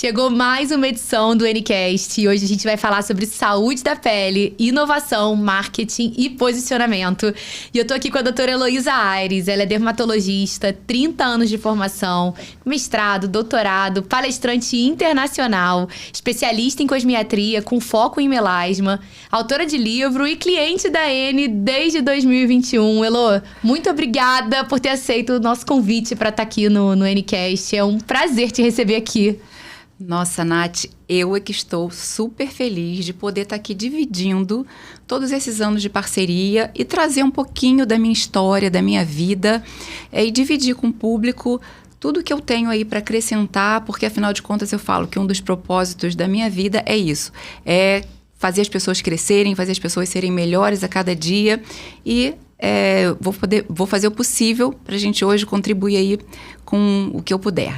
Chegou mais uma edição do Ncast e hoje a gente vai falar sobre saúde da pele, inovação, marketing e posicionamento. E eu tô aqui com a doutora Heloísa Aires, ela é dermatologista, 30 anos de formação, mestrado, doutorado, palestrante internacional, especialista em cosmiatria com foco em melasma, autora de livro e cliente da N desde 2021. Elo, muito obrigada por ter aceito o nosso convite para estar aqui no Ncast. É um prazer te receber aqui. Nossa, Nath, eu é que estou super feliz de poder estar aqui dividindo todos esses anos de parceria e trazer um pouquinho da minha história, da minha vida e dividir com o público tudo que eu tenho aí para acrescentar, porque afinal de contas eu falo que um dos propósitos da minha vida é isso, é fazer as pessoas crescerem, fazer as pessoas serem melhores a cada dia e vou fazer o possível para a gente hoje contribuir aí com o que eu puder.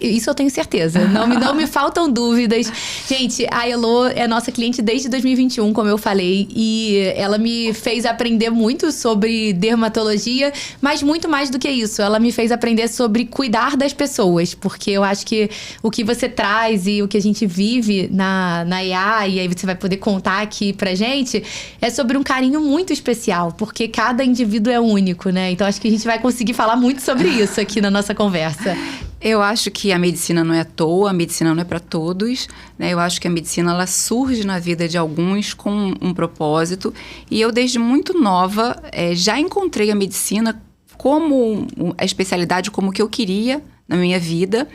Isso eu tenho certeza. Não me faltam dúvidas. Gente, a Elo é nossa cliente desde 2021, como eu falei. E ela me fez aprender muito sobre dermatologia, mas muito mais do que isso. Ela me fez aprender sobre cuidar das pessoas. Porque eu acho que o que você traz e o que a gente vive na IA, e aí você vai poder contar aqui pra gente, é sobre um carinho muito especial. Porque cada indivíduo é único, né? Então acho que a gente vai conseguir falar muito sobre isso aqui na nossa conversa. Eu acho que a medicina não é à toa, a medicina não é para todos, né? Eu acho que a medicina ela surge na vida de alguns com um propósito. E eu, desde muito nova, já encontrei a medicina como a especialidade, como o que eu queria na minha vida.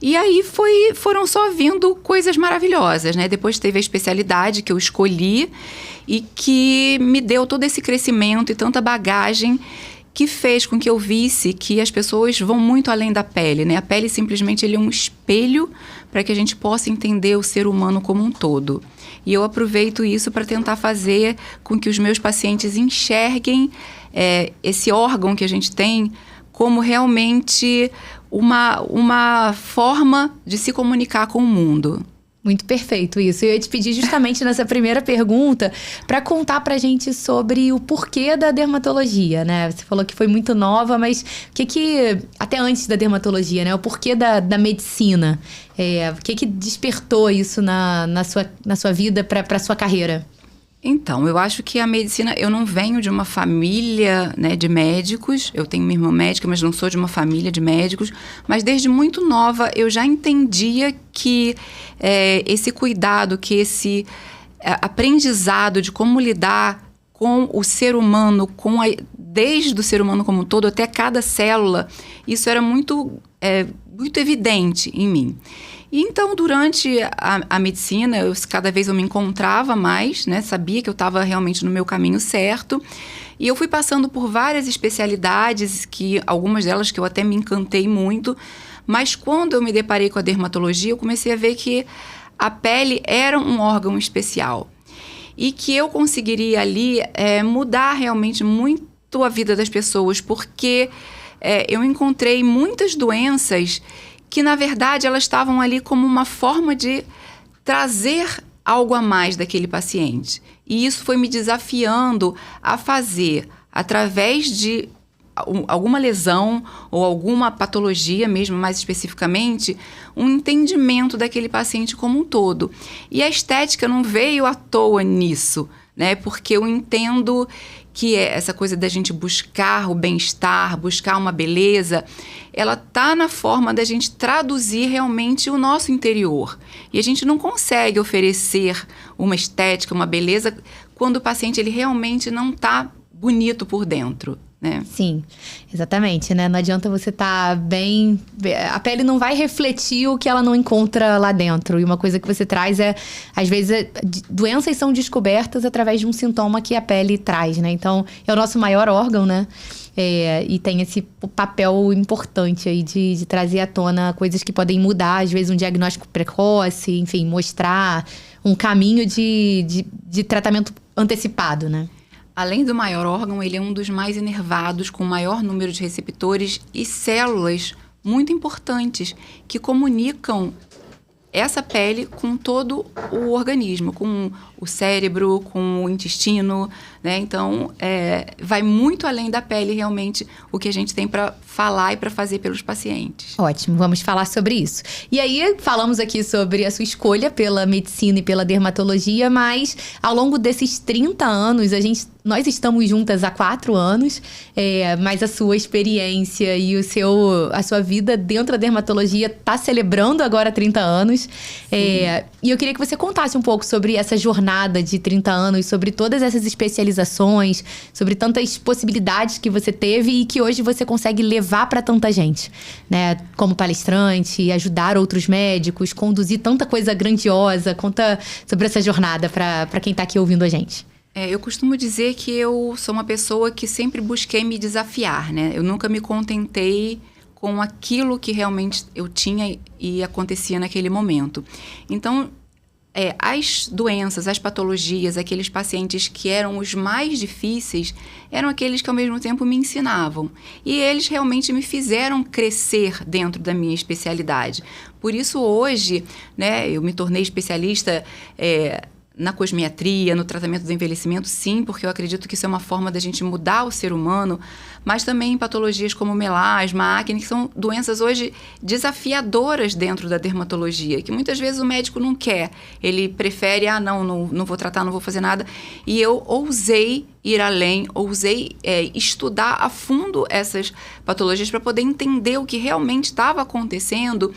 E aí foram só vindo coisas maravilhosas, né? Depois teve a especialidade que eu escolhi e que me deu todo esse crescimento e tanta bagagem que fez com que eu visse que as pessoas vão muito além da pele, né? A pele simplesmente ele é um espelho para que a gente possa entender o ser humano como um todo. E eu aproveito isso para tentar fazer com que os meus pacientes enxerguem esse órgão que a gente tem como realmente uma forma de se comunicar com o mundo. Muito perfeito isso. Eu ia te pedir justamente nessa primeira pergunta para contar pra gente sobre o porquê da dermatologia, né? Você falou que foi muito nova, mas o que até antes da dermatologia, né? O porquê da medicina? O que despertou isso na sua vida para sua carreira? Então, eu acho que a medicina... Eu não venho de uma família, né, de médicos. Eu tenho uma irmã médica, mas não sou de uma família de médicos. Mas desde muito nova, eu já entendia que esse cuidado, que esse aprendizado de como lidar com o ser humano, desde o ser humano como um todo até cada célula, isso era muito evidente em mim. E então, durante a medicina, cada vez eu me encontrava mais, né? Sabia que eu estava realmente no meu caminho certo. E eu fui passando por várias especialidades, algumas delas que eu até me encantei muito. Mas quando eu me deparei com a dermatologia, eu comecei a ver que a pele era um órgão especial. E que eu conseguiria ali mudar realmente muito a vida das pessoas, porque eu encontrei muitas doenças que, na verdade, elas estavam ali como uma forma de trazer algo a mais daquele paciente. E isso foi me desafiando a fazer, através de alguma lesão ou alguma patologia mesmo, mais especificamente, um entendimento daquele paciente como um todo. E a estética não veio à toa nisso, né? Porque eu entendo que essa coisa da gente buscar o bem-estar, buscar uma beleza, ela tá na forma da gente traduzir realmente o nosso interior. E a gente não consegue oferecer uma estética, uma beleza, quando o paciente ele realmente não tá bonito por dentro, né? Sim, exatamente, né? Não adianta você estar bem... A pele não vai refletir o que ela não encontra lá dentro. E uma coisa que você traz às vezes, doenças são descobertas através de um sintoma que a pele traz, né? Então, é o nosso maior órgão, né? E tem esse papel importante aí de trazer à tona coisas que podem mudar, às vezes um diagnóstico precoce, enfim, mostrar um caminho de tratamento antecipado, né? Além do maior órgão, ele é um dos mais inervados, com maior número de receptores e células muito importantes que comunicam essa pele com todo o organismo, com o cérebro, com o intestino, né? Então, vai muito além da pele, realmente, o que a gente tem para falar e para fazer pelos pacientes. Ótimo, vamos falar sobre isso. E aí, falamos aqui sobre a sua escolha pela medicina e pela dermatologia, mas ao longo desses 30 anos, nós estamos juntas há 4 anos, mas a sua experiência e a sua vida dentro da dermatologia está celebrando agora 30 anos. E eu queria que você contasse um pouco sobre essa jornada de 30 anos, sobre todas essas especializações, sobre tantas possibilidades que você teve e que hoje você consegue levar para tanta gente, né? Como palestrante, ajudar outros médicos, conduzir tanta coisa grandiosa. Conta sobre essa jornada para quem está aqui ouvindo a gente. Eu costumo dizer que eu sou uma pessoa que sempre busquei me desafiar, né? Eu nunca me contentei com aquilo que realmente eu tinha e acontecia naquele momento. Então, as doenças, as patologias, aqueles pacientes que eram os mais difíceis, eram aqueles que ao mesmo tempo me ensinavam. E eles realmente me fizeram crescer dentro da minha especialidade. Por isso, hoje, né, eu me tornei especialista na cosmiatria, no tratamento do envelhecimento, sim, porque eu acredito que isso é uma forma da gente mudar o ser humano, mas também em patologias como melasma, acne, que são doenças hoje desafiadoras dentro da dermatologia, que muitas vezes o médico não quer, ele prefere, não vou tratar, não vou fazer nada, e eu ousei ir além, ousei estudar a fundo essas patologias para poder entender o que realmente estava acontecendo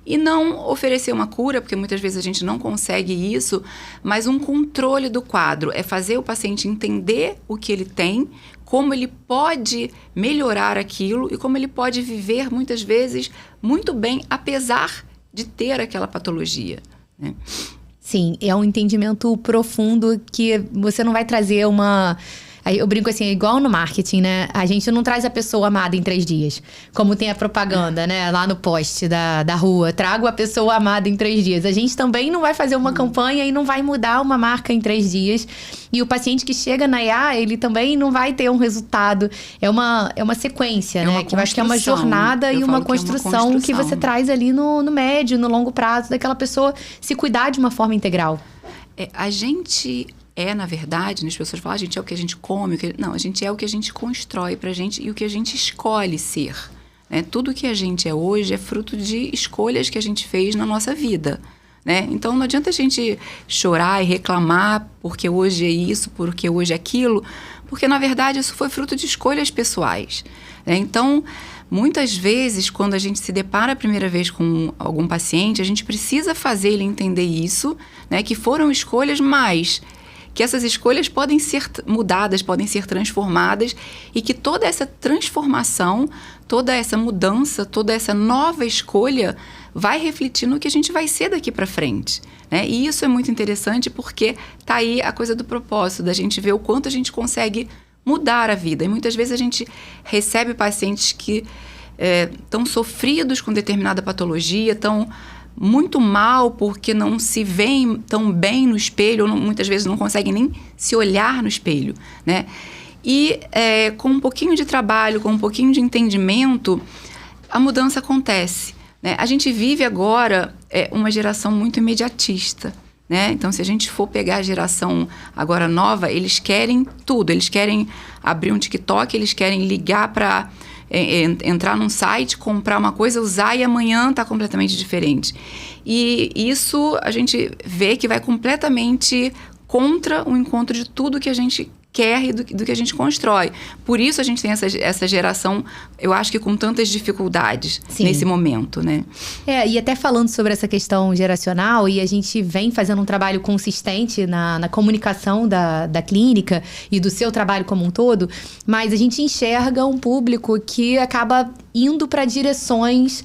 e não oferecer uma cura, porque muitas vezes a gente não consegue isso, mas um controle do quadro, é fazer o paciente entender o que ele tem, como ele pode melhorar aquilo e como ele pode viver muitas vezes muito bem, apesar de ter aquela patologia, né? Sim, é um entendimento profundo que você não vai trazer uma... Eu brinco assim, é igual no marketing, né? A gente não traz a pessoa amada em 3 dias. Como tem a propaganda, né? Lá no post da rua. Trago a pessoa amada em 3 dias. A gente também não vai fazer uma campanha e não vai mudar uma marca em 3 dias. E o paciente que chega na IA, ele também não vai ter um resultado. É uma sequência, né? Que eu acho que é uma jornada e uma construção que você traz ali no médio, no longo prazo, daquela pessoa se cuidar de uma forma integral. A gente... na verdade, as pessoas falam, a gente é o que a gente come, não, a gente é o que a gente constrói pra gente e o que a gente escolhe ser, né? Tudo que a gente é hoje é fruto de escolhas que a gente fez na nossa vida, né? Então, não adianta a gente chorar e reclamar porque hoje é isso, porque hoje é aquilo, porque, na verdade, isso foi fruto de escolhas pessoais, né? Então, muitas vezes, quando a gente se depara a primeira vez com algum paciente, a gente precisa fazer ele entender isso, né? Que foram escolhas, mas que essas escolhas podem ser mudadas, podem ser transformadas e que toda essa transformação, toda essa mudança, toda essa nova escolha vai refletir no que a gente vai ser daqui para frente, né? E isso é muito interessante porque tá aí a coisa do propósito, da gente ver o quanto a gente consegue mudar a vida. E muitas vezes a gente recebe pacientes que estão sofridos com determinada patologia, estão muito mal porque não se veem tão bem no espelho, ou muitas vezes não conseguem nem se olhar no espelho, né? E com um pouquinho de trabalho, com um pouquinho de entendimento, a mudança acontece, né? A gente vive agora uma geração muito imediatista, né? Então, se a gente for pegar a geração agora nova, eles querem tudo, eles querem abrir um TikTok, eles querem ligar para... entrar num site, comprar uma coisa, usar e amanhã está completamente diferente. E isso a gente vê que vai completamente contra o encontro de tudo que a gente quer e do que a gente constrói. Por isso a gente tem essa geração, eu acho que com tantas dificuldades. Sim. Nesse momento, né? E até falando sobre essa questão geracional, e a gente vem fazendo um trabalho consistente na comunicação da clínica e do seu trabalho como um todo, mas a gente enxerga um público que acaba indo para direções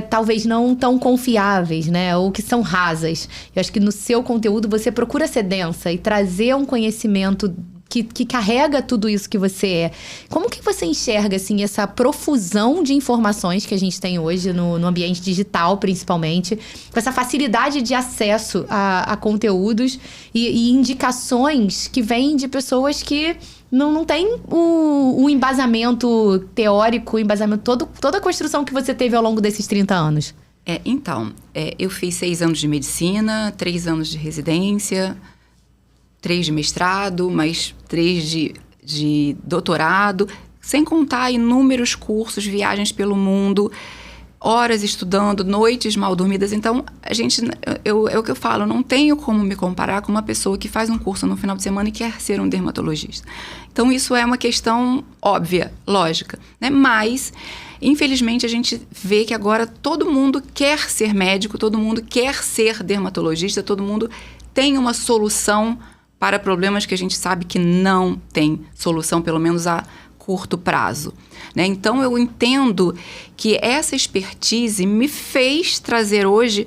talvez não tão confiáveis, né? Ou que são rasas. Eu acho que no seu conteúdo você procura ser densa e trazer um conhecimento que carrega tudo isso que você é. Como que você enxerga, assim, essa profusão de informações que a gente tem hoje no ambiente digital, principalmente, com essa facilidade de acesso a conteúdos e indicações que vêm de pessoas que não tem o embasamento teórico, o embasamento, toda a construção que você teve ao longo desses 30 anos? Eu fiz 6 anos de medicina, 3 anos de residência, 3 de mestrado, mais 3 de doutorado, sem contar inúmeros cursos, viagens pelo mundo, horas estudando, noites mal dormidas. Então, é o que eu falo, eu não tenho como me comparar com uma pessoa que faz um curso no final de semana e quer ser um dermatologista. Então, isso é uma questão óbvia, lógica, né? Mas, infelizmente, a gente vê que agora todo mundo quer ser médico, todo mundo quer ser dermatologista, todo mundo tem uma solução para problemas que a gente sabe que não tem solução, pelo menos a curto prazo, né? Então, eu entendo que essa expertise me fez trazer hoje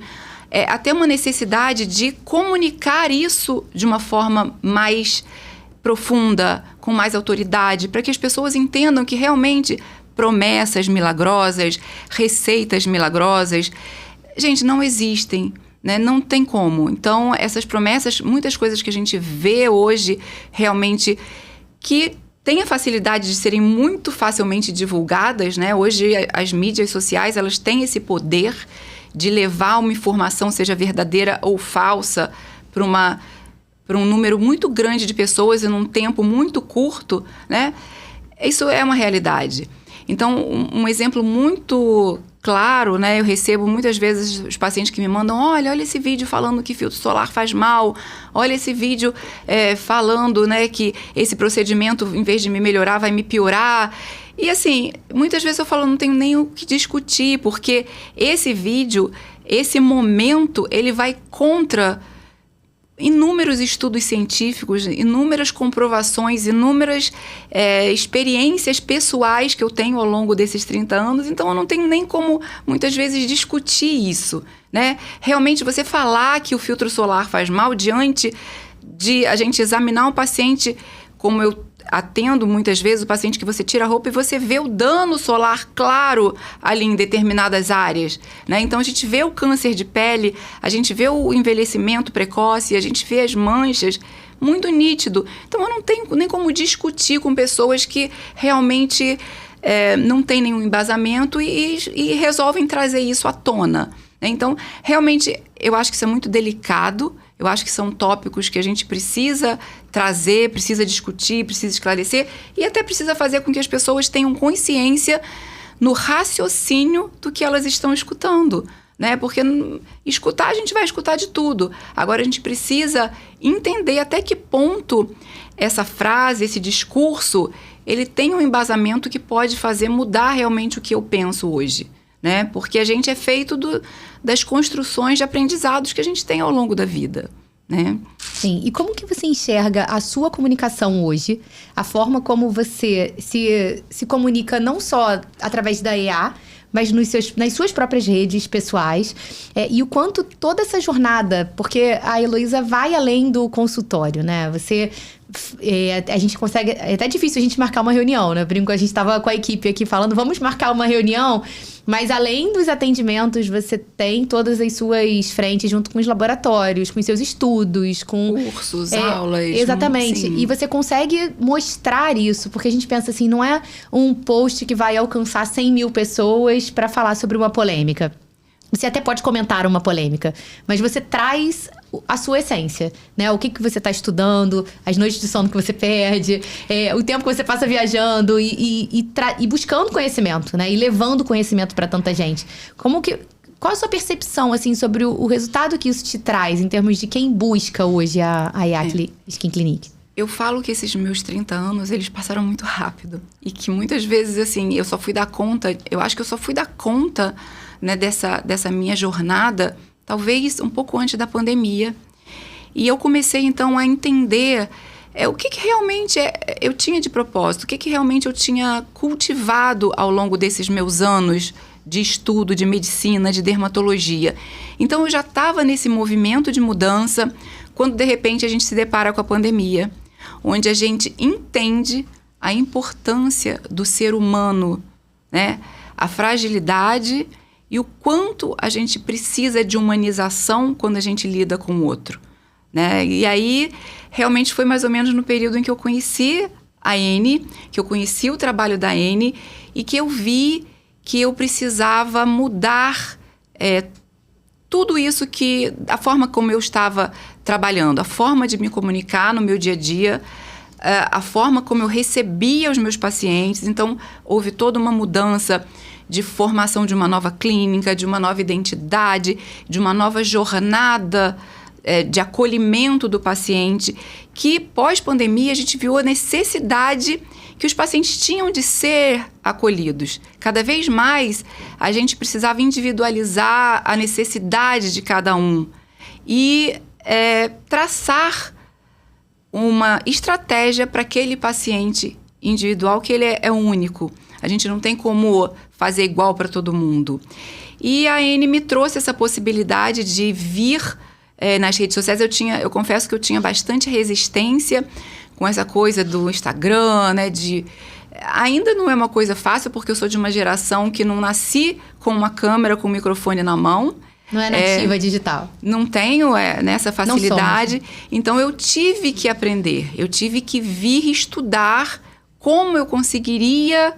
até uma necessidade de comunicar isso de uma forma mais profunda, com mais autoridade, para que as pessoas entendam que realmente promessas milagrosas, receitas milagrosas, gente, não existem, né? Não tem como. Então, essas promessas, muitas coisas que a gente vê hoje, realmente, que tem a facilidade de serem muito facilmente divulgadas, né? Hoje, as mídias sociais, elas têm esse poder de levar uma informação, seja verdadeira ou falsa, para um número muito grande de pessoas em um tempo muito curto, né? Isso é uma realidade. Então, um exemplo muito claro, né? Eu recebo muitas vezes os pacientes que me mandam, olha esse vídeo falando que filtro solar faz mal, olha esse vídeo falando, né, que esse procedimento, em vez de me melhorar, vai me piorar. E assim, muitas vezes eu falo, não tenho nem o que discutir, porque esse vídeo, esse momento, ele vai contra inúmeros estudos científicos, inúmeras comprovações, inúmeras experiências pessoais que eu tenho ao longo desses 30 anos, então eu não tenho nem como, muitas vezes, discutir isso, né? Realmente, você falar que o filtro solar faz mal diante de a gente examinar um paciente, como eu atendo muitas vezes, o paciente que você tira a roupa e você vê o dano solar claro ali em determinadas áreas, né? Então, a gente vê o câncer de pele, a gente vê o envelhecimento precoce, a gente vê as manchas, muito nítido. Então, eu não tenho nem como discutir com pessoas que realmente não têm nenhum embasamento e resolvem trazer isso à tona, né? Então, realmente, eu acho que isso é muito delicado. Eu acho que são tópicos que a gente precisa trazer, precisa discutir, precisa esclarecer e até precisa fazer com que as pessoas tenham consciência no raciocínio do que elas estão escutando, né? Porque escutar, a gente vai escutar de tudo. Agora, a gente precisa entender até que ponto essa frase, esse discurso, ele tem um embasamento que pode fazer mudar realmente o que eu penso hoje, né? Porque a gente é feito das construções de aprendizados que a gente tem ao longo da vida, né? Sim, e como que você enxerga a sua comunicação hoje, a forma como você se comunica não só através da EA, mas nas suas próprias redes pessoais, e o quanto toda essa jornada, porque a Heloísa vai além do consultório, né? A gente consegue, é até difícil a gente marcar uma reunião, né? Brinco, a gente estava com a equipe aqui falando, vamos marcar uma reunião, mas além dos atendimentos, você tem todas as suas frentes junto com os laboratórios, com os seus estudos, com cursos, aulas. Exatamente. Sim. E você consegue mostrar isso, porque a gente pensa assim, não é um post que vai alcançar 100 mil pessoas para falar sobre uma polêmica. Você até pode comentar uma polêmica, mas você traz a sua essência, né? O que você está estudando, as noites de sono que você perde, o tempo que você passa viajando e buscando conhecimento, né? E levando conhecimento para tanta gente. Qual a sua percepção, assim, sobre o resultado que isso te traz, em termos de quem busca hoje a EA Skin Clinic? Eu falo que esses meus 30 anos, eles passaram muito rápido. E que muitas vezes, assim, eu só fui dar conta, né, dessa minha jornada, talvez um pouco antes da pandemia. E eu comecei, então, a entender o que realmente eu tinha de propósito, o que realmente eu tinha cultivado ao longo desses meus anos de estudo, de medicina, de dermatologia. Então, eu já estava nesse movimento de mudança, quando, de repente, a gente se depara com a pandemia, onde a gente entende a importância do ser humano, né? A fragilidade e o quanto a gente precisa de humanização quando a gente lida com o outro, né? E aí, realmente foi mais ou menos no período em que eu conheci a Anne, que eu conheci o trabalho da Anne e que eu vi que eu precisava mudar tudo isso a forma como eu estava trabalhando, a forma de me comunicar no meu dia a dia, a forma como eu recebia os meus pacientes. Então, houve toda uma mudança de formação de uma nova clínica, de uma nova identidade, de uma nova jornada de acolhimento do paciente, que pós-pandemia a gente viu a necessidade que os pacientes tinham de ser acolhidos. Cada vez mais a gente precisava individualizar a necessidade de cada um e traçar uma estratégia para aquele paciente individual, que ele é único. A gente não tem como fazer igual para todo mundo. E a Anne me trouxe essa possibilidade de vir nas redes sociais. Eu confesso que eu tinha bastante resistência com essa coisa do Instagram, né? Ainda não é uma coisa fácil, porque eu sou de uma geração que não nasci com uma câmera, com um microfone na mão. Não é nativa digital. Não tenho nessa facilidade. Então, eu tive que aprender. Eu tive que vir estudar como eu conseguiria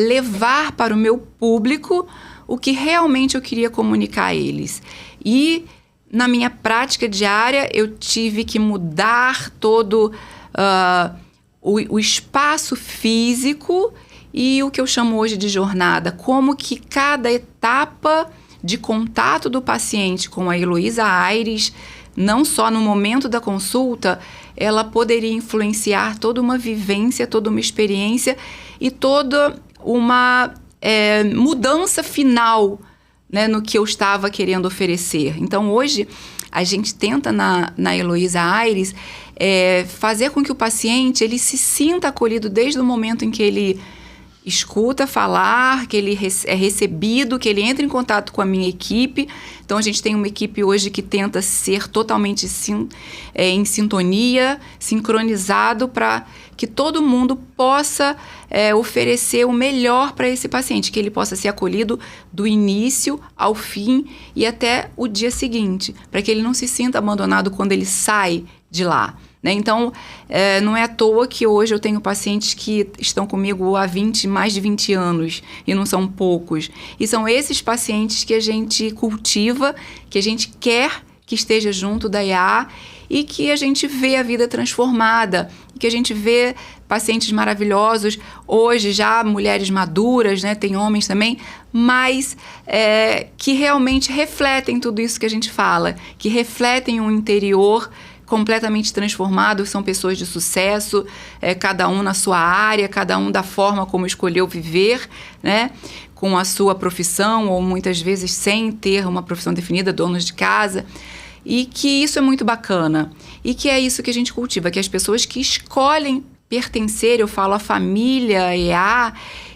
levar para o meu público o que realmente eu queria comunicar a eles. E, na minha prática diária, eu tive que mudar todo o espaço físico e o que eu chamo hoje de jornada. Como que cada etapa de contato do paciente com a Heloísa Aires, não só no momento da consulta, ela poderia influenciar toda uma vivência, toda uma experiência e toda uma mudança final, né, no que eu estava querendo oferecer. Então, hoje, a gente tenta na Heloísa Aires fazer com que o paciente ele se sinta acolhido desde o momento em que ele escuta falar, que ele é recebido, que ele entra em contato com a minha equipe. Então, a gente tem uma equipe hoje que tenta ser totalmente em sintonia, sincronizado, para que todo mundo possa oferecer o melhor para esse paciente, que ele possa ser acolhido do início ao fim e até o dia seguinte, para que ele não se sinta abandonado quando ele sai de lá. Então, não é à toa que hoje eu tenho pacientes que estão comigo há mais de 20 anos, e não são poucos. E são esses pacientes que a gente cultiva, que a gente quer que esteja junto da EA e que a gente vê a vida transformada, que a gente vê pacientes maravilhosos, hoje já mulheres maduras, né? Tem homens também, mas que realmente refletem tudo isso que a gente fala, que refletem um interior completamente transformados, são pessoas de sucesso, cada um na sua área, cada um da forma como escolheu viver, né? Com a sua profissão, ou muitas vezes sem ter uma profissão definida, donos de casa, e que isso é muito bacana, e que é isso que a gente cultiva, que as pessoas que escolhem pertencer, eu falo a família EA,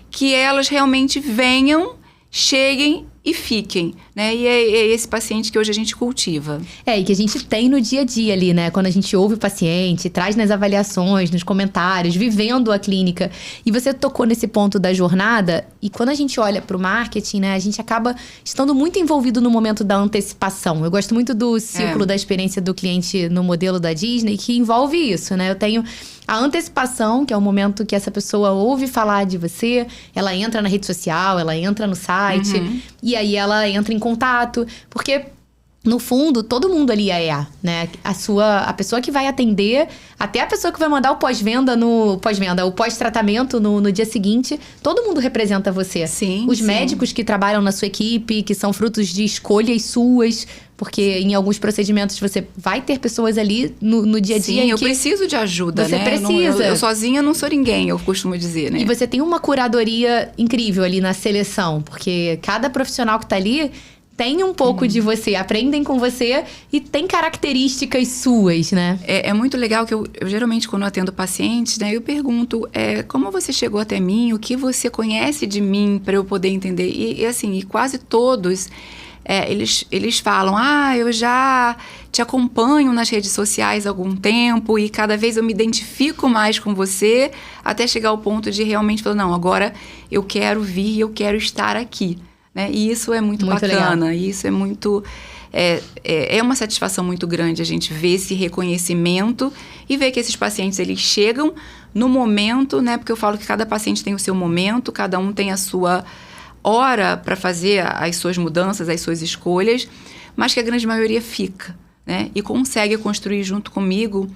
que elas realmente venham, cheguem e fiquem, né? E é esse paciente que hoje a gente cultiva. E que a gente tem no dia a dia ali, né? Quando a gente ouve o paciente, traz nas avaliações, nos comentários, vivendo a clínica. E você tocou nesse ponto da jornada, e quando a gente olha para o marketing, né? A gente acaba estando muito envolvido no momento da antecipação. Eu gosto muito do ciclo da experiência do cliente no modelo da Disney, que envolve isso, né? Eu tenho a antecipação, que é o momento que essa pessoa ouve falar de você, ela entra na rede social, ela entra no site, e aí ela entra em contato, porque no fundo, todo mundo ali é EA, né? A pessoa que vai atender, até a pessoa que vai mandar o pós-venda, o pós-tratamento no dia seguinte, todo mundo representa você. Sim, Os médicos que trabalham na sua equipe, que são frutos de escolhas suas, porque em alguns procedimentos você vai ter pessoas ali no dia a dia. Sim, eu preciso de ajuda, você né? Precisa. Eu sozinha não sou ninguém, eu costumo dizer, né? E você tem uma curadoria incrível ali na seleção, porque cada profissional que tá ali tem um pouco de você, aprendem com você e tem características suas, né? É muito legal que eu geralmente, quando eu atendo pacientes, né, eu pergunto como você chegou até mim, o que você conhece de mim para eu poder entender. E assim, quase todos, eles falam, eu já te acompanho nas redes sociais há algum tempo e cada vez eu me identifico mais com você, até chegar ao ponto de realmente falar, não, agora eu quero vir, eu quero estar aqui. Né? E isso é muito bacana, legal. Isso é muito... É uma satisfação muito grande a gente ver esse reconhecimento e ver que esses pacientes, eles chegam no momento, né? Porque eu falo que cada paciente tem o seu momento, cada um tem a sua hora para fazer as suas mudanças, as suas escolhas, mas que a grande maioria fica. né? E consegue construir junto comigo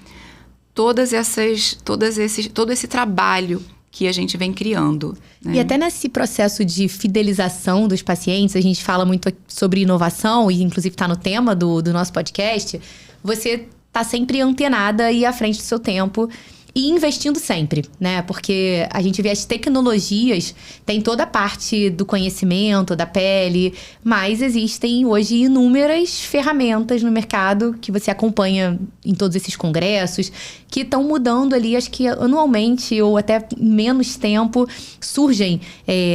todo esse trabalho que a gente vem criando, né? E até nesse processo de fidelização dos pacientes, a gente fala muito sobre inovação, e inclusive está no tema do nosso podcast, você está sempre antenada e à frente do seu tempo e investindo sempre, né? Porque a gente vê as tecnologias, tem toda a parte do conhecimento, da pele, mas existem hoje inúmeras ferramentas no mercado que você acompanha em todos esses congressos, que estão mudando ali, acho que anualmente ou até em menos tempo, surgem.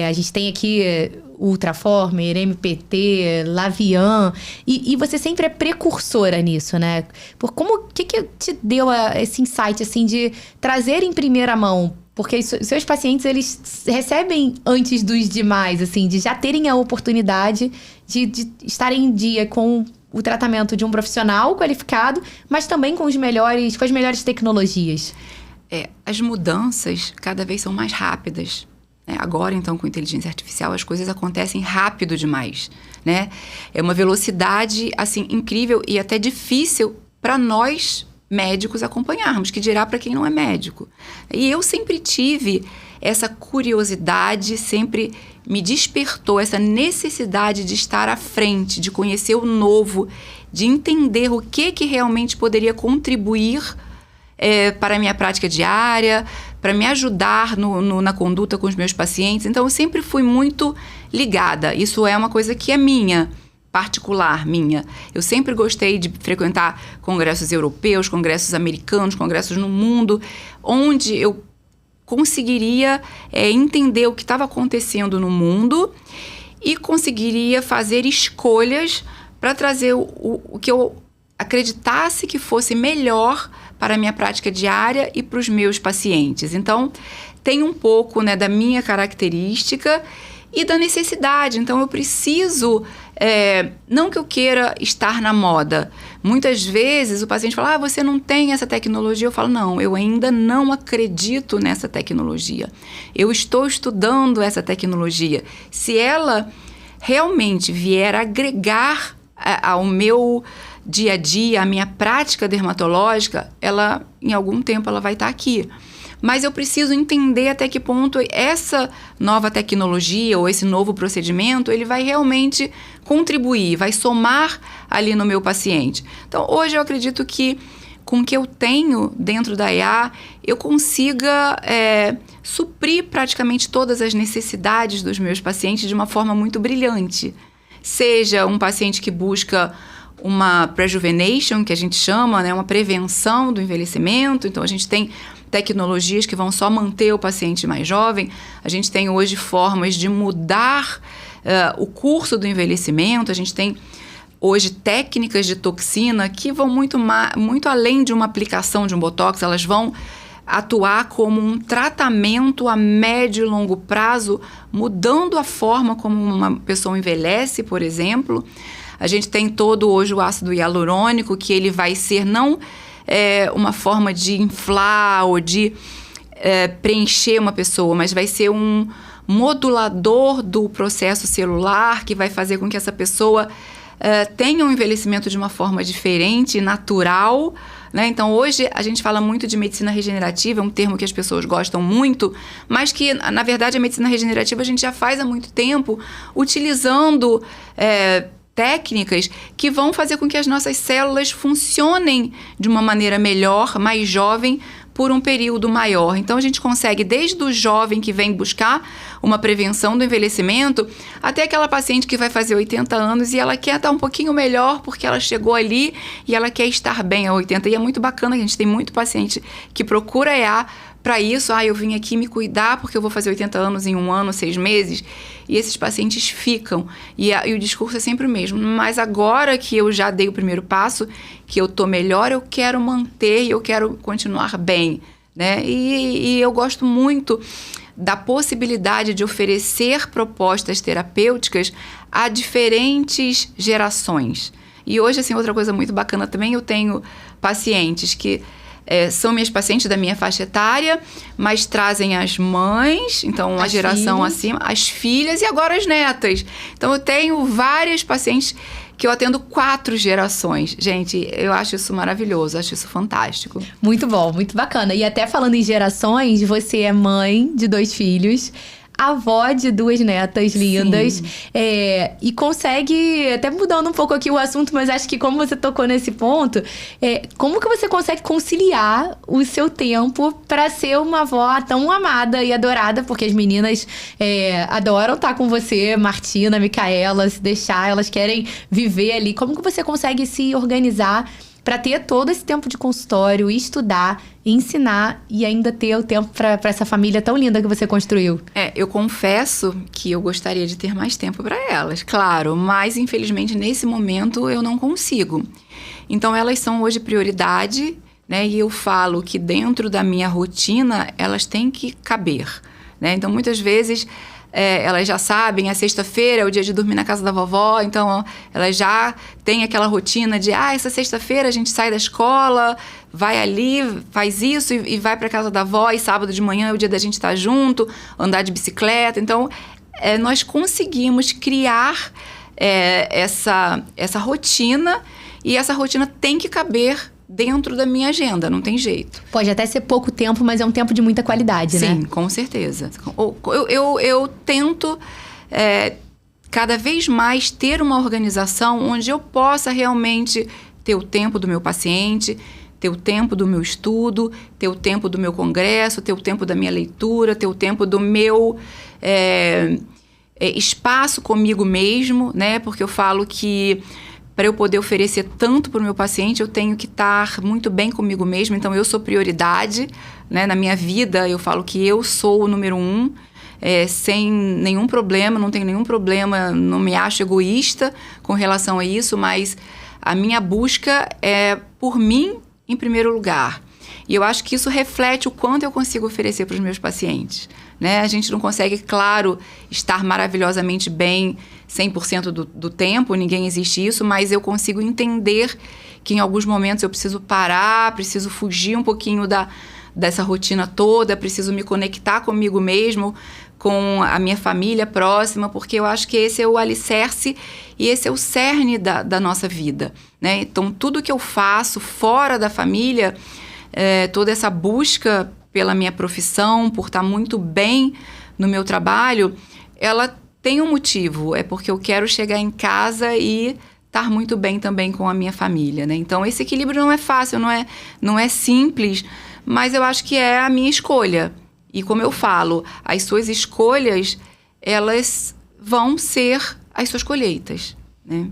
A gente tem aqui Ultraformer, MPT, Lavian, e você sempre é precursora nisso, né? O que te deu esse insight, assim, de trazer em primeira mão? Porque os seus pacientes, eles recebem antes dos demais, assim, de já terem a oportunidade de estarem em dia com o tratamento de um profissional qualificado, mas também com as melhores tecnologias. As mudanças cada vez são mais rápidas. Agora, então, com inteligência artificial, as coisas acontecem rápido demais, né? É uma velocidade, assim, incrível e até difícil para nós, médicos, acompanharmos, que dirá para quem não é médico. E eu sempre tive essa curiosidade, sempre me despertou essa necessidade de estar à frente, de conhecer o novo, de entender o que realmente poderia contribuir para a minha prática diária, para me ajudar na conduta com os meus pacientes. Então, eu sempre fui muito ligada. Isso é uma coisa que é minha, particular minha. Eu sempre gostei de frequentar congressos europeus, congressos americanos, congressos no mundo, onde eu conseguiria entender o que estava acontecendo no mundo e conseguiria fazer escolhas para trazer o que eu acreditasse que fosse melhor para a minha prática diária e para os meus pacientes. Então, tem um pouco, né, da minha característica e da necessidade. Então, eu preciso, não que eu queira estar na moda. Muitas vezes o paciente fala, você não tem essa tecnologia. Eu falo, não, eu ainda não acredito nessa tecnologia. Eu estou estudando essa tecnologia. Se ela realmente vier agregar ao meu dia a dia, a minha prática dermatológica, ela, em algum tempo, ela vai estar aqui. Mas eu preciso entender até que ponto essa nova tecnologia ou esse novo procedimento, ele vai realmente contribuir, vai somar ali no meu paciente. Então, hoje eu acredito que com o que eu tenho dentro da IA, eu consiga suprir praticamente todas as necessidades dos meus pacientes de uma forma muito brilhante. Seja um paciente que busca uma prejuvenation, que a gente chama, né, uma prevenção do envelhecimento. Então, a gente tem tecnologias que vão só manter o paciente mais jovem. A gente tem hoje formas de mudar o curso do envelhecimento. A gente tem hoje técnicas de toxina que vão muito além de uma aplicação de um botox. Elas vão atuar como um tratamento a médio e longo prazo, mudando a forma como uma pessoa envelhece, por exemplo. A gente tem todo hoje o ácido hialurônico, que ele vai ser não uma forma de inflar ou de preencher uma pessoa, mas vai ser um modulador do processo celular que vai fazer com que essa pessoa tenha um envelhecimento de uma forma diferente, natural, né? Então, hoje a gente fala muito de medicina regenerativa, é um termo que as pessoas gostam muito, mas que, na verdade, a medicina regenerativa a gente já faz há muito tempo, utilizando técnicas que vão fazer com que as nossas células funcionem de uma maneira melhor, mais jovem, por um período maior. Então, a gente consegue, desde o jovem que vem buscar uma prevenção do envelhecimento, até aquela paciente que vai fazer 80 anos e ela quer estar um pouquinho melhor porque ela chegou ali e ela quer estar bem a 80. E é muito bacana, a gente tem muito paciente que procura EA para isso. Eu vim aqui me cuidar porque eu vou fazer 80 anos em 1 ano, 6 meses. E esses pacientes ficam. E o discurso é sempre o mesmo. Mas agora que eu já dei o primeiro passo, que eu tô melhor, eu quero manter e eu quero continuar bem, né? E eu gosto muito da possibilidade de oferecer propostas terapêuticas a diferentes gerações. E hoje, assim, outra coisa muito bacana também, eu tenho pacientes que são minhas pacientes da minha faixa etária, mas trazem as mães, então uma geração acima, as filhas e agora as netas. Então, eu tenho várias pacientes que eu atendo 4 gerações. Gente, eu acho isso maravilhoso, acho isso fantástico. Muito bom, muito bacana. E até falando em gerações, você é mãe de 2 filhos, avó de 2 netas lindas. E consegue, até mudando um pouco aqui o assunto, mas acho que como você tocou nesse ponto, como que você consegue conciliar o seu tempo para ser uma avó tão amada e adorada? Porque as meninas adoram estar com você, Martina, Micaela, se deixar, elas querem viver ali. Como que você consegue se organizar para ter todo esse tempo de consultório, estudar, ensinar e ainda ter o tempo para essa família tão linda que você construiu? Eu confesso que eu gostaria de ter mais tempo para elas, claro, mas infelizmente nesse momento eu não consigo. Então elas são hoje prioridade, né? E eu falo que dentro da minha rotina elas têm que caber, né? Então muitas vezes elas já sabem, a sexta-feira é o dia de dormir na casa da vovó, então elas já têm aquela rotina de essa sexta-feira a gente sai da escola, vai ali, faz isso e vai para casa da avó, e sábado de manhã é o dia da gente estar junto, andar de bicicleta. Então nós conseguimos criar essa rotina, e essa rotina tem que caber dentro da minha agenda, não tem jeito. Pode até ser pouco tempo, mas é um tempo de muita qualidade, né? Sim, com certeza. Eu tento cada vez mais ter uma organização onde eu possa realmente ter o tempo do meu paciente, ter o tempo do meu estudo, ter o tempo do meu congresso, ter o tempo da minha leitura, ter o tempo do meu espaço comigo mesmo, né? Porque eu falo que para eu poder oferecer tanto para o meu paciente, eu tenho que estar muito bem comigo mesma. Então, eu sou prioridade, né? Na minha vida, eu falo que eu sou o número 1, sem nenhum problema, não tenho nenhum problema, não me acho egoísta com relação a isso, mas a minha busca é por mim em primeiro lugar. E eu acho que isso reflete o quanto eu consigo oferecer para os meus pacientes, né? A gente não consegue, claro, estar maravilhosamente bem 100% do tempo, ninguém existe isso, mas eu consigo entender que em alguns momentos eu preciso parar, preciso fugir um pouquinho dessa rotina toda, preciso me conectar comigo mesmo, com a minha família próxima, porque eu acho que esse é o alicerce e esse é o cerne da nossa vida, né? Então, tudo que eu faço fora da família, toda essa busca pela minha profissão, por estar muito bem no meu trabalho, ela tem um motivo, é porque eu quero chegar em casa e estar muito bem também com a minha família, né? Então, esse equilíbrio não é fácil, não é simples, mas eu acho que é a minha escolha. E como eu falo, as suas escolhas, elas vão ser as suas colheitas, né?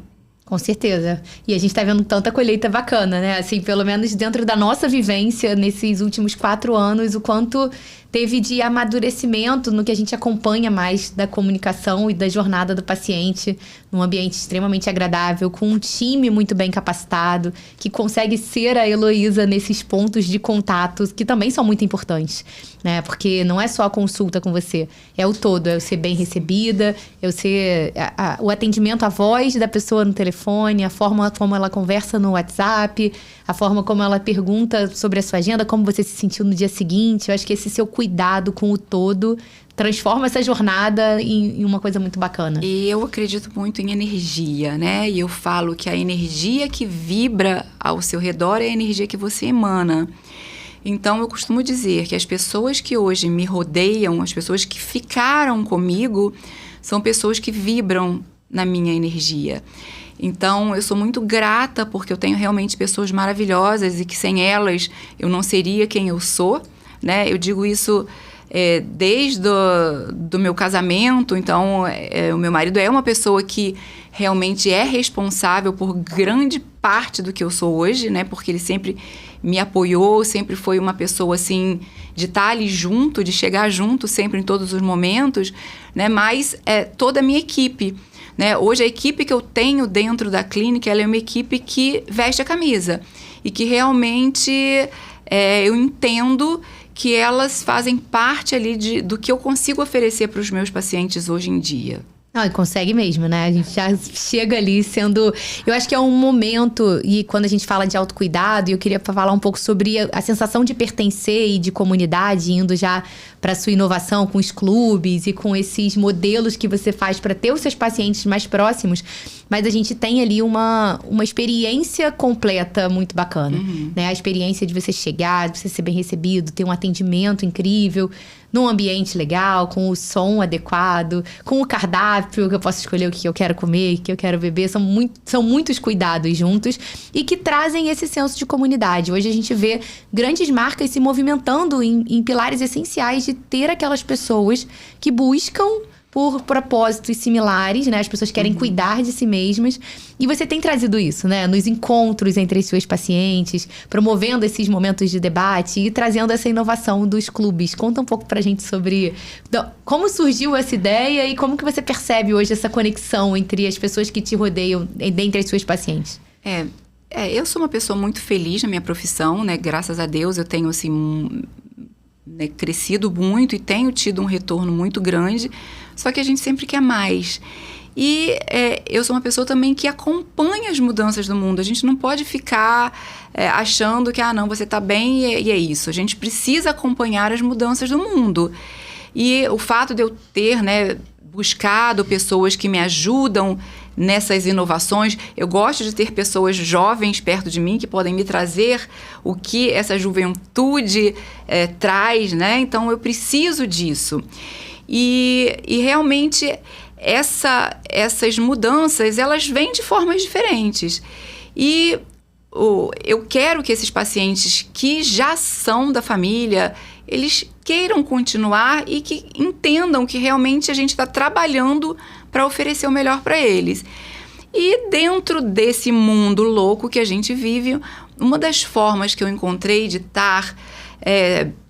Com certeza. E a gente tá vendo tanta colheita bacana, né? Assim, pelo menos dentro da nossa vivência nesses últimos 4 anos, o quanto teve de amadurecimento no que a gente acompanha mais da comunicação e da jornada do paciente, num ambiente extremamente agradável, com um time muito bem capacitado, que consegue ser a Heloísa nesses pontos de contato, que também são muito importantes, né? Porque não é só a consulta com você, é o todo, é eu ser bem recebida, eu ser o atendimento à voz da pessoa no telefone, a forma como ela conversa no WhatsApp, a forma como ela pergunta sobre a sua agenda, como você se sentiu no dia seguinte. Eu acho que esse seu cuidado com o todo transforma essa jornada em uma coisa muito bacana. E eu acredito muito em energia, né? E eu falo que a energia que vibra ao seu redor é a energia que você emana. Então, eu costumo dizer que as pessoas que hoje me rodeiam, as pessoas que ficaram comigo, são pessoas que vibram na minha energia. Então, eu sou muito grata porque eu tenho realmente pessoas maravilhosas e que sem elas eu não seria quem eu sou, né? Eu digo isso desde do meu casamento. Então, o meu marido é uma pessoa que realmente é responsável por grande parte do que eu sou hoje, né? Porque ele sempre me apoiou, sempre foi uma pessoa, assim, de estar ali junto, de chegar junto sempre em todos os momentos, né? Mas toda a minha equipe, né? Hoje a equipe que eu tenho dentro da clínica, ela é uma equipe que veste a camisa e que realmente eu entendo que elas fazem parte ali do que eu consigo oferecer para os meus pacientes hoje em dia. Não, e consegue mesmo, né? A gente já chega ali sendo... Eu acho que é um momento, e quando a gente fala de autocuidado, e eu queria falar um pouco sobre a sensação de pertencer e de comunidade, indo já para sua inovação com os clubes e com esses modelos que você faz para ter os seus pacientes mais próximos. mas a gente tem ali uma experiência completa muito bacana, né? A experiência de você chegar, de você ser bem recebido, ter um atendimento incrível, num ambiente legal, com o som adequado, com o cardápio, que eu posso escolher o que eu quero comer, o que eu quero beber. São muitos cuidados juntos e que trazem esse senso de comunidade. Hoje a gente vê grandes marcas se movimentando em pilares essenciais de ter aquelas pessoas que buscam por propósitos similares, né? As pessoas querem cuidar de si mesmas. E você tem trazido isso, né? Nos encontros entre as suas pacientes, promovendo esses momentos de debate e trazendo essa inovação dos clubes. Conta um pouco pra gente sobre como surgiu essa ideia e como que você percebe hoje essa conexão entre as pessoas que te rodeiam, dentre as suas pacientes. Eu sou uma pessoa muito feliz na minha profissão, né? Graças a Deus eu tenho, assim, né, crescido muito e tenho tido um retorno muito grande, só que a gente sempre quer mais. E eu sou uma pessoa também que acompanha as mudanças do mundo. A gente não pode ficar achando que, não, você está bem e é isso. A gente precisa acompanhar as mudanças do mundo. E o fato de eu ter, né, buscado pessoas que me ajudam nessas inovações, eu gosto de ter pessoas jovens perto de mim que podem me trazer o que essa juventude traz, né? Então, eu preciso disso. E realmente, essas mudanças, elas vêm de formas diferentes. E eu quero que esses pacientes que já são da família, eles queiram continuar e que entendam que realmente a gente está trabalhando para oferecer o melhor para eles. E dentro desse mundo louco que a gente vive, uma das formas que eu encontrei de estar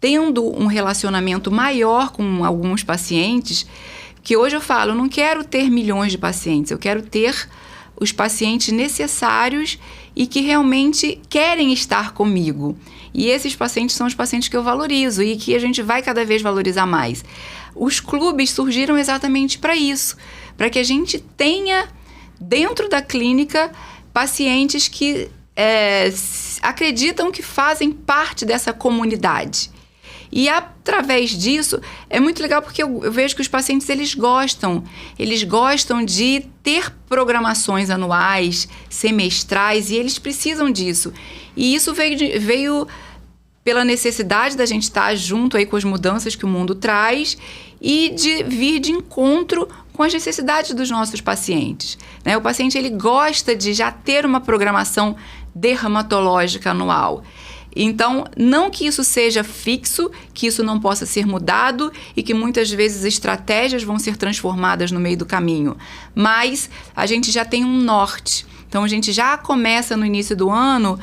tendo um relacionamento maior com alguns pacientes, que hoje eu falo, eu não quero ter milhões de pacientes, eu quero ter os pacientes necessários e que realmente querem estar comigo. E esses pacientes são os pacientes que eu valorizo e que a gente vai cada vez valorizar mais. Os clubes surgiram exatamente para isso, para que a gente tenha dentro da clínica pacientes que acreditam que fazem parte dessa comunidade. E através disso, é muito legal porque eu vejo que os pacientes, eles gostam de ter programações anuais, semestrais, e eles precisam disso. E isso veio pela necessidade da gente estar junto aí com as mudanças que o mundo traz e de vir de encontro com as necessidades dos nossos pacientes, né? O paciente, ele gosta de já ter uma programação dermatológica anual. Então, não que isso seja fixo, que isso não possa ser mudado e que muitas vezes estratégias vão ser transformadas no meio do caminho, mas a gente já tem um norte. Então, a gente já começa no início do ano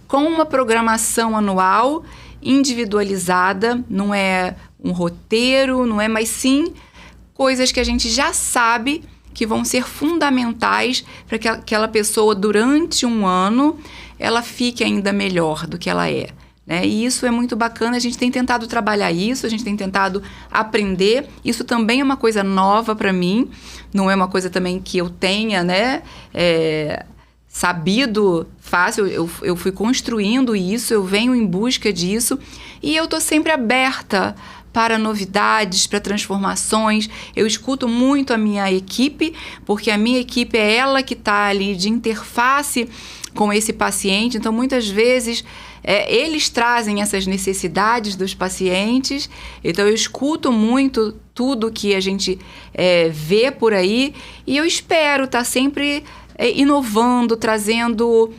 com uma programação anual individualizada, não é um roteiro, não é, mas sim coisas que a gente já sabe que vão ser fundamentais para que aquela pessoa, durante um ano, ela fique ainda melhor do que ela é, né? E isso é muito bacana, a gente tem tentado trabalhar isso, a gente tem tentado aprender. Isso também é uma coisa nova para mim, não é uma coisa também que eu tenha, né, sabido fácil. Eu fui construindo isso, eu venho em busca disso e eu tô sempre aberta para novidades, para transformações. Eu escuto muito a minha equipe, porque a minha equipe é ela que está ali de interface com esse paciente. Então, muitas vezes, eles trazem essas necessidades dos pacientes. Então, eu escuto muito tudo que a gente vê por aí e eu espero estar sempre inovando, trazendo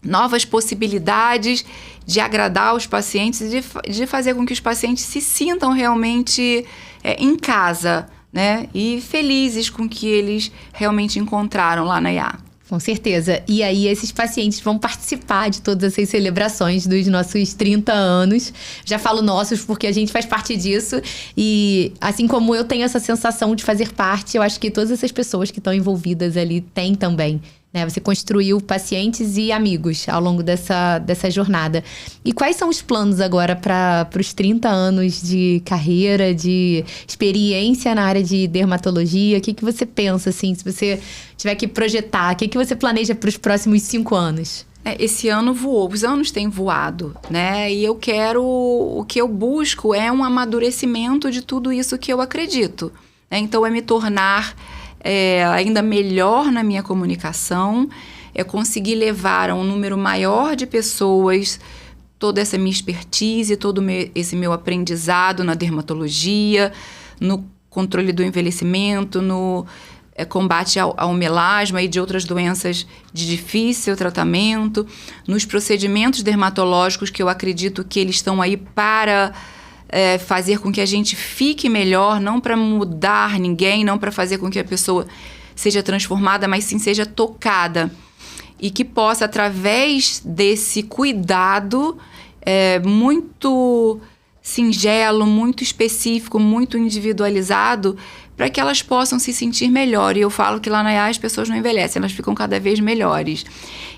novas possibilidades de agradar os pacientes e de fazer com que os pacientes se sintam realmente em casa, né? E felizes com o que eles realmente encontraram lá na IA. Com certeza. E aí, esses pacientes vão participar de todas essas celebrações dos nossos 30 anos. Já falo nossos porque a gente faz parte disso. E assim como eu tenho essa sensação de fazer parte, eu acho que todas essas pessoas que estão envolvidas ali têm também, né? Você construiu pacientes e amigos ao longo dessa jornada. E quais são os planos agora para os 30 anos de carreira, de experiência na área de dermatologia? O que você pensa, assim, se você tiver que projetar? O que você planeja para os próximos 5 anos? Esse ano voou, os anos têm voado, né? E o que eu busco é um amadurecimento de tudo isso que eu acredito, né? Então, é me tornar ainda melhor na minha comunicação, conseguir levar a um número maior de pessoas toda essa minha expertise, esse meu aprendizado na dermatologia, no controle do envelhecimento, no combate ao melasma e de outras doenças de difícil tratamento, nos procedimentos dermatológicos que eu acredito que eles estão aí para fazer com que a gente fique melhor, não para mudar ninguém, não para fazer com que a pessoa seja transformada, mas sim seja tocada. E que possa, através desse cuidado muito singelo, muito específico, muito individualizado, para que elas possam se sentir melhor. E eu falo que lá na IA as pessoas não envelhecem, elas ficam cada vez melhores.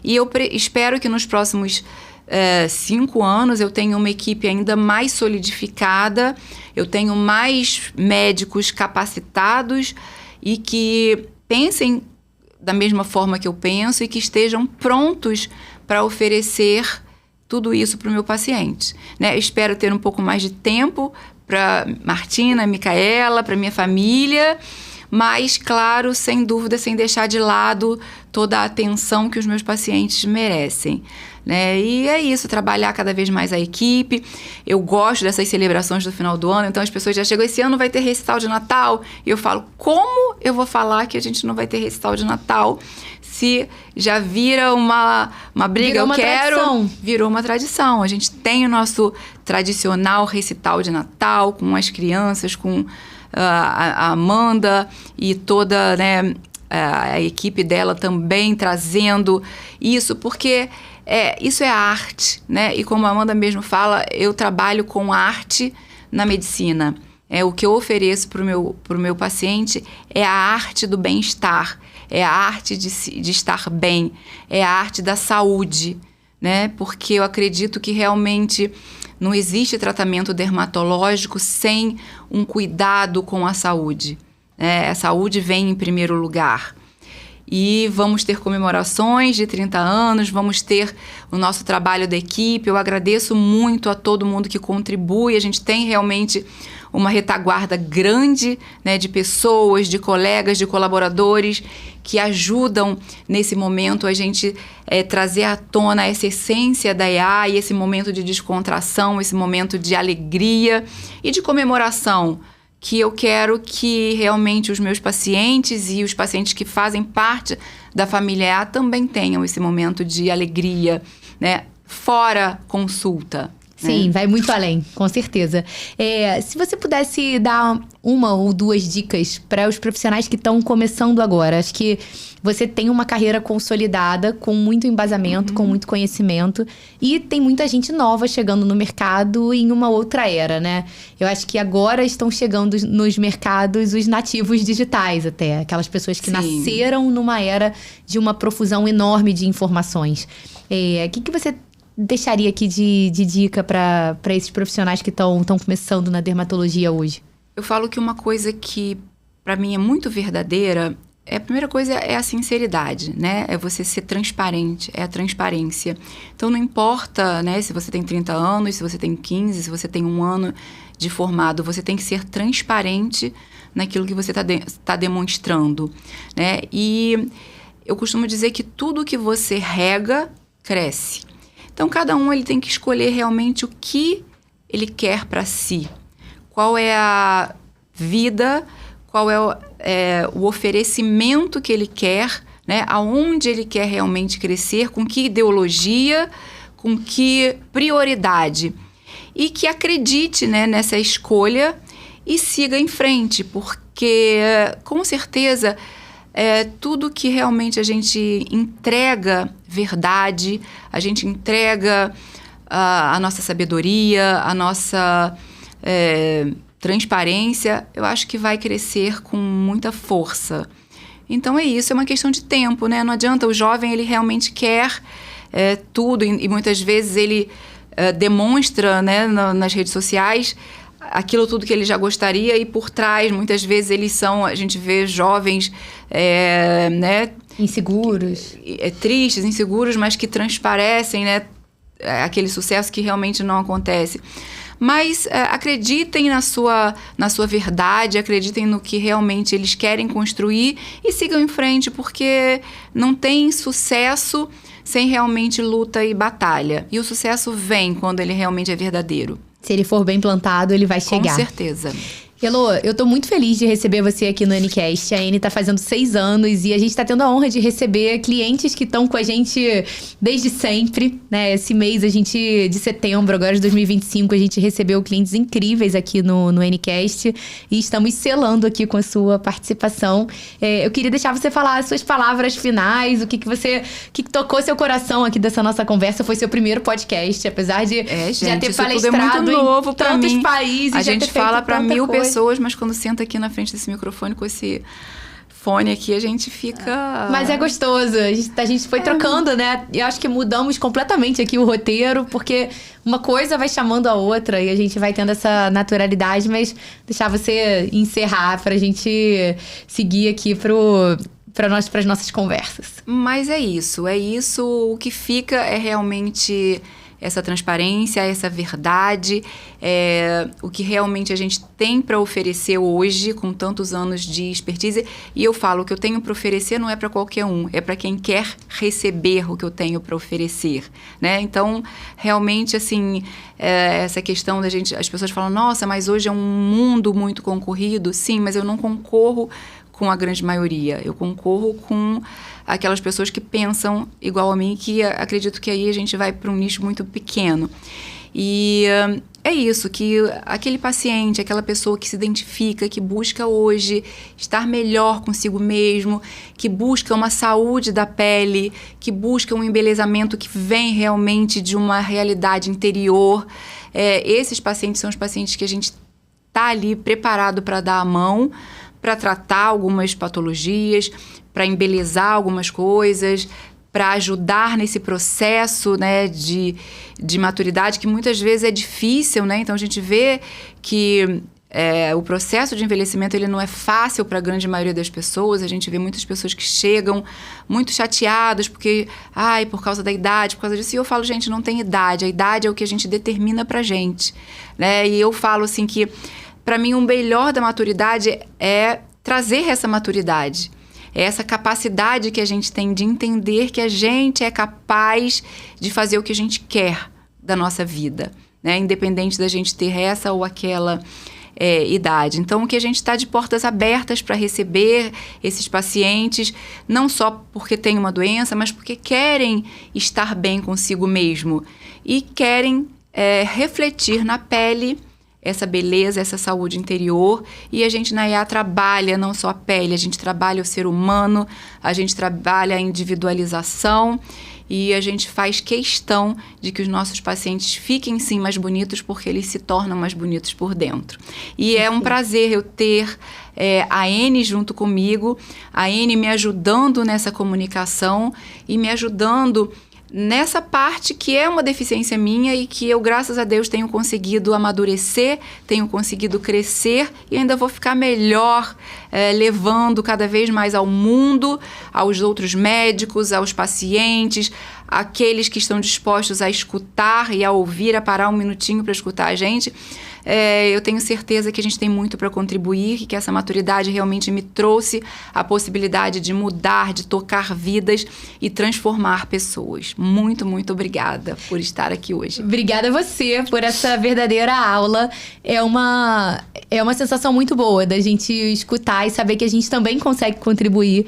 E eu espero que nos próximos 5 anos eu tenha uma equipe ainda mais solidificada, eu tenho mais médicos capacitados e que pensem da mesma forma que eu penso e que estejam prontos para oferecer tudo isso para o meu paciente, né? Espero ter um pouco mais de tempo para Martina, Micaela, para minha família, mas, claro, sem dúvida, sem deixar de lado toda a atenção que os meus pacientes merecem, né? E é isso, trabalhar cada vez mais a equipe. Eu gosto dessas celebrações do final do ano, então as pessoas já chegam, esse ano vai ter recital de Natal, e eu falo, como eu vou falar que a gente não vai ter recital de Natal se já vira uma briga? Tradição. Virou uma tradição. A gente tem o nosso tradicional recital de Natal com as crianças, com a Amanda e toda, né, a equipe dela também trazendo isso, porque isso é arte, né? E como a Amanda mesmo fala, eu trabalho com arte na medicina. O que eu ofereço pro meu paciente é a arte do bem-estar, é a arte de estar bem, é a arte da saúde, né? Porque eu acredito que realmente não existe tratamento dermatológico sem um cuidado com a saúde, né? A saúde vem em primeiro lugar. E vamos ter comemorações de 30 anos, vamos ter o nosso trabalho da equipe. Eu agradeço muito a todo mundo que contribui. A gente tem realmente uma retaguarda grande, né, de pessoas, de colegas, de colaboradores que ajudam nesse momento a gente trazer à tona essa essência da EA e esse momento de descontração, esse momento de alegria e de comemoração, que eu quero que realmente os meus pacientes e os pacientes que fazem parte da família EA também tenham esse momento de alegria, né, fora consulta. Sim, vai muito além, com certeza. Se você pudesse dar 1 ou 2 dicas para os profissionais que estão começando agora. Acho que você tem uma carreira consolidada, com muito embasamento, com muito conhecimento. E tem muita gente nova chegando no mercado em uma outra era, né? Eu acho que agora estão chegando nos mercados os nativos digitais até. Aquelas pessoas que nasceram numa era de uma profusão enorme de informações. O que você deixaria aqui de dica para esses profissionais que estão começando na dermatologia hoje? Eu falo que uma coisa que para mim é muito verdadeira, a primeira coisa é a sinceridade, né? É você ser transparente, é a transparência. Então não importa, né, se você tem 30 anos, se você tem 15, se você tem 1 ano de formado, você tem que ser transparente naquilo que você tá demonstrando, né? E eu costumo dizer que tudo que você rega, cresce. Então, cada um ele tem que escolher realmente o que ele quer para si. Qual é a vida, qual é o oferecimento que ele quer, né? Aonde ele quer realmente crescer, com que ideologia, com que prioridade. E que acredite, né, nessa escolha e siga em frente, porque, com certeza, tudo que realmente a gente entrega verdade, a gente entrega a nossa sabedoria, a nossa transparência, eu acho que vai crescer com muita força. Então é isso, é uma questão de tempo, né? Não adianta, o jovem ele realmente quer tudo e muitas vezes ele demonstra, né, nas redes sociais aquilo tudo que ele já gostaria, e por trás, muitas vezes, a gente vê jovens, né, inseguros. Tristes, inseguros, mas que transparecem, né, aquele sucesso que realmente não acontece. Mas acreditem na sua verdade, acreditem no que realmente eles querem construir e sigam em frente, porque não tem sucesso sem realmente luta e batalha. E o sucesso vem quando ele realmente é verdadeiro. Se ele for bem plantado, ele vai chegar. Com certeza. Elô, eu tô muito feliz de receber você aqui no Ncast. A N tá fazendo 6 anos e a gente tá tendo a honra de receber clientes que estão com a gente desde sempre, né? Esse mês, de setembro, agora de 2025, a gente recebeu clientes incríveis aqui no Ncast e estamos selando aqui com a sua participação. Eu queria deixar você falar as suas palavras finais, o que tocou seu coração aqui dessa nossa conversa. Foi seu primeiro podcast, apesar de já ter palestrado em tantos países. A gente fala para 1000 pessoas, mas quando senta aqui na frente desse microfone com esse fone aqui, a gente fica... Mas é gostoso. A gente foi trocando, né? Eu acho que mudamos completamente aqui o roteiro, porque uma coisa vai chamando a outra e a gente vai tendo essa naturalidade, mas deixar você encerrar pra gente seguir aqui para as nossas conversas. Mas é isso. O que fica é realmente essa transparência, essa verdade, o que realmente a gente tem para oferecer hoje, com tantos anos de expertise. E eu falo, o que eu tenho para oferecer não é para qualquer um, é para quem quer receber o que eu tenho para oferecer, né? Então, realmente, assim, essa questão da gente... As pessoas falam, nossa, mas hoje é um mundo muito concorrido. Sim, mas eu não concorro com a grande maioria. Eu concorro com aquelas pessoas que pensam igual a mim, que acredito que aí a gente vai para um nicho muito pequeno. E é isso, que aquele paciente, aquela pessoa que se identifica, que busca hoje estar melhor consigo mesmo, que busca uma saúde da pele, que busca um embelezamento que vem realmente de uma realidade interior, esses pacientes são os pacientes que a gente está ali preparado para dar a mão, para tratar algumas patologias, para embelezar algumas coisas, para ajudar nesse processo, né, de maturidade, que muitas vezes é difícil, né? Então, a gente vê que o processo de envelhecimento ele não é fácil para a grande maioria das pessoas. A gente vê muitas pessoas que chegam muito chateadas porque, por causa da idade, por causa disso. E eu falo, gente, não tem idade. A idade é o que a gente determina para a gente, né? E eu falo assim que, para mim, o melhor da maturidade é trazer essa maturidade. É essa capacidade que a gente tem de entender que a gente é capaz de fazer o que a gente quer da nossa vida, né? Independente da gente ter essa ou aquela idade. Então, o que a gente está de portas abertas para receber esses pacientes, não só porque tem uma doença, mas porque querem estar bem consigo mesmo e querem refletir na pele essa beleza, essa saúde interior. E a gente na IA trabalha não só a pele, a gente trabalha o ser humano, a gente trabalha a individualização e a gente faz questão de que os nossos pacientes fiquem sim mais bonitos, porque eles se tornam mais bonitos por dentro. E é um prazer eu ter a N junto comigo, a N me ajudando nessa comunicação e me ajudando nessa parte que é uma deficiência minha e que eu, graças a Deus, tenho conseguido amadurecer, tenho conseguido crescer e ainda vou ficar melhor, levando cada vez mais ao mundo, aos outros médicos, aos pacientes, aqueles que estão dispostos a escutar e a ouvir, a parar um minutinho para escutar a gente. Eu tenho certeza que a gente tem muito para contribuir e que essa maturidade realmente me trouxe a possibilidade de mudar, de tocar vidas e transformar pessoas. Muito, muito obrigada por estar aqui hoje. Obrigada a você por essa verdadeira aula. É uma sensação muito boa da gente escutar e saber que a gente também consegue contribuir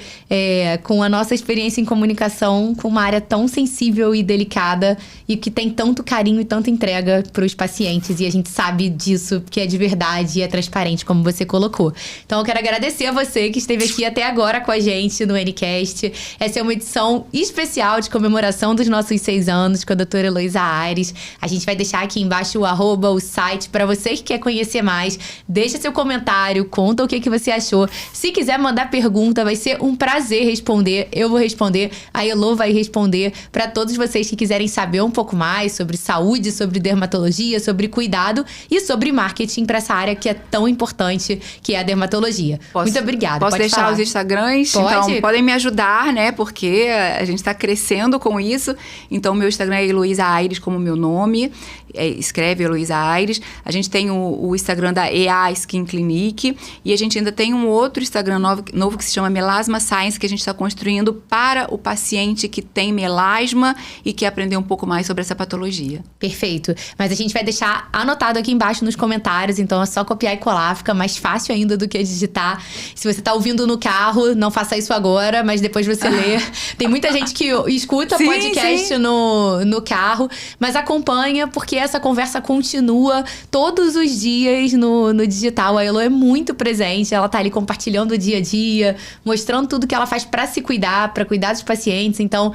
com a nossa experiência em comunicação com uma área tão sensível e delicada e que tem tanto carinho e tanta entrega para os pacientes. E a gente sabe disso, que é de verdade e é transparente, como você colocou. Então, eu quero agradecer a você que esteve aqui até agora com a gente no Ncast. Essa é uma edição especial de comemoração dos nossos 6 anos com a doutora Heloísa Aires. A gente vai deixar aqui embaixo o site, para você que quer conhecer mais. Deixa seu comentário, conta o que você achou. Se quiser mandar pergunta, vai ser um prazer responder. Eu vou responder, a Elo vai responder. Para todos vocês que quiserem saber um pouco mais sobre saúde, sobre dermatologia, sobre cuidado e sobre marketing para essa área que é tão importante, que é a dermatologia. Muito obrigada. Posso pode deixar falar. os Instagrams? Pode. Então, podem me ajudar, né? Porque a gente está crescendo com isso. Então, meu Instagram é Heloísa Aires, como meu nome. Escreve Heloísa Aires. A gente tem o Instagram da EA Skin Clinic. E a gente ainda tem um outro Instagram novo que se chama Melasma Science, que a gente está construindo para o paciente que tem melasma e que aprender um pouco mais sobre essa patologia. Perfeito. Mas a gente vai deixar anotado aqui embaixo nos comentários, então é só copiar e colar, fica mais fácil ainda do que digitar. Se você tá ouvindo no carro, não faça isso agora, mas depois você lê. Tem muita gente que escuta podcast no carro, mas acompanha, porque essa conversa continua todos os dias no digital. A Elo é muito presente, ela tá ali compartilhando o dia a dia, mostrando tudo que ela faz pra se cuidar, pra cuidar dos pacientes. Então,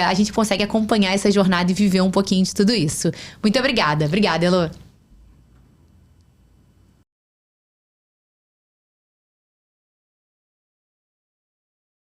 a gente consegue acompanhar essa jornada e viver um pouquinho de tudo isso. Muito obrigada. Obrigada, Elo.